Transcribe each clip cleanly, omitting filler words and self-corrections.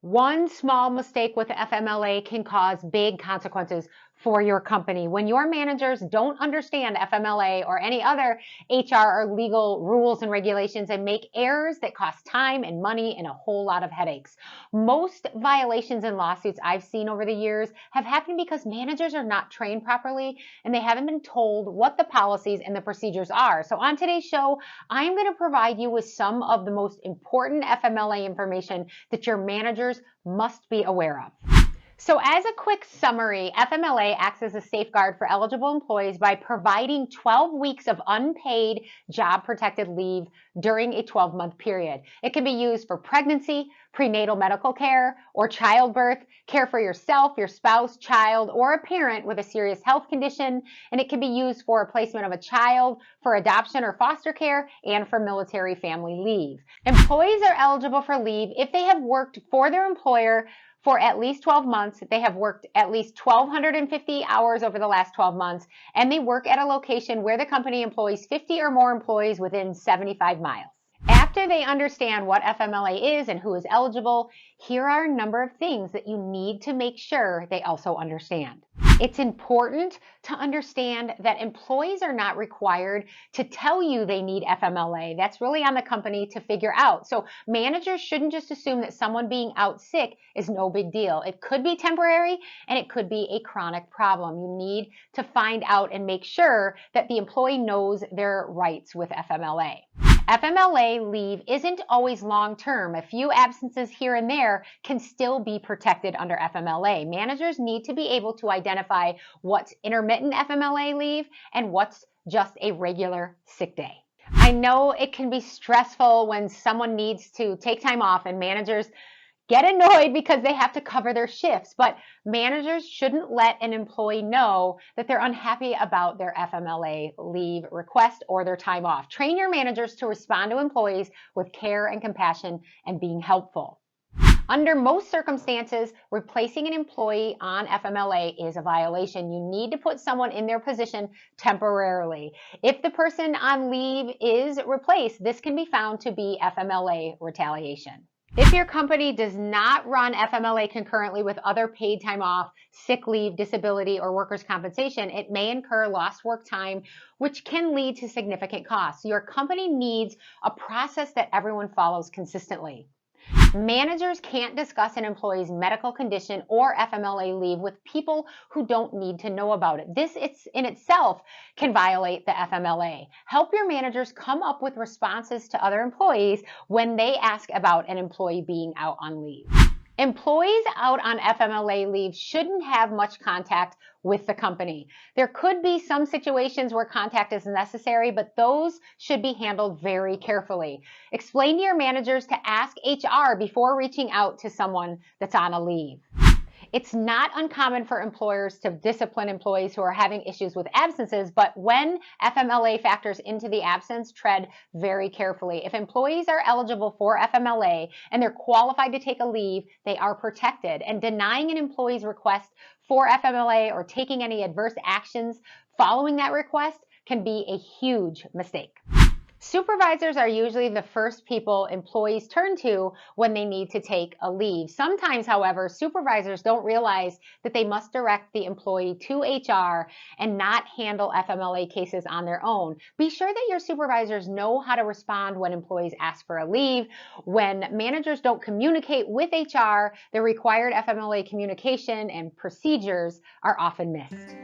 One small mistake with FMLA can cause big consequences for your company. When your managers don't understand FMLA or any other HR or legal rules and regulations and make errors that cost time and money and a whole lot of headaches. Most violations and lawsuits I've seen over the years have happened because managers are not trained properly and they haven't been told what the policies and the procedures are. So on today's show, I'm going to provide you with some of the most important FMLA information that your managers must be aware of. So as a quick summary, FMLA acts as a safeguard for eligible employees by providing 12 weeks of unpaid job-protected leave during a 12-month period. It can be used for pregnancy, prenatal medical care, or childbirth, care for yourself, your spouse, child, or a parent with a serious health condition, and it can be used for placement of a child, for adoption or foster care, and for military family leave. Employees are eligible for leave if they have worked for their employer for at least 12 months, they have worked at least 1,250 hours over the last 12 months, and they work at a location where the company employs 50 or more employees within 75 miles. After they understand what FMLA is and who is eligible, here are a number of things that you need to make sure they also understand. It's important to understand that employees are not required to tell you they need FMLA. That's really on the company to figure out. So managers shouldn't just assume that someone being out sick is no big deal. It could be temporary and it could be a chronic problem. You need to find out and make sure that the employee knows their rights with FMLA. FMLA leave isn't always long-term. A few absences here and there can still be protected under FMLA. Managers need to be able to identify what's intermittent FMLA leave and what's just a regular sick day. I know it can be stressful when someone needs to take time off and managers get annoyed because they have to cover their shifts, but managers shouldn't let an employee know that they're unhappy about their FMLA leave request or their time off. Train your managers to respond to employees with care and compassion and being helpful. Under most circumstances, replacing an employee on FMLA is a violation. You need to put someone in their position temporarily. If the person on leave is replaced, this can be found to be FMLA retaliation. If your company does not run FMLA concurrently with other paid time off, sick leave, disability, or workers' compensation, it may incur lost work time, which can lead to significant costs. Your company needs a process that everyone follows consistently. Managers can't discuss an employee's medical condition or FMLA leave with people who don't need to know about it. This in itself can violate the FMLA. Help your managers come up with responses to other employees when they ask about an employee being out on leave. Employees out on FMLA leave shouldn't have much contact with the company. There could be some situations where contact is necessary, but those should be handled very carefully. Explain to your managers to ask HR before reaching out to someone that's on a leave. It's not uncommon for employers to discipline employees who are having issues with absences, but when FMLA factors into the absence, tread very carefully. If employees are eligible for FMLA and they're qualified to take a leave, they are protected. And denying an employee's request for FMLA or taking any adverse actions following that request can be a huge mistake. Supervisors are usually the first people employees turn to when they need to take a leave. Sometimes, however, supervisors don't realize that they must direct the employee to HR and not handle FMLA cases on their own. Be sure that your supervisors know how to respond when employees ask for a leave. When managers don't communicate with HR, the required FMLA communication and procedures are often missed.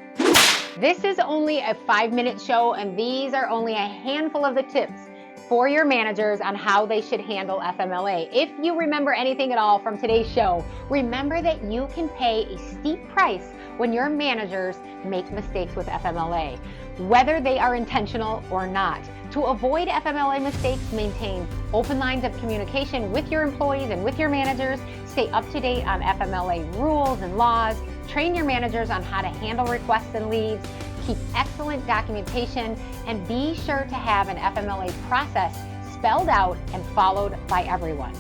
This is only a 5-minute show, and these are only a handful of the tips for your managers on how they should handle FMLA. If you remember anything at all from today's show, remember that you can pay a steep price when your managers make mistakes with FMLA, whether they are intentional or not. To avoid FMLA mistakes, maintain open lines of communication with your employees and with your managers. Stay up to date on FMLA rules and laws. Train your managers on how to handle requests and leaves. Keep excellent documentation and be sure to have an FMLA process spelled out and followed by everyone.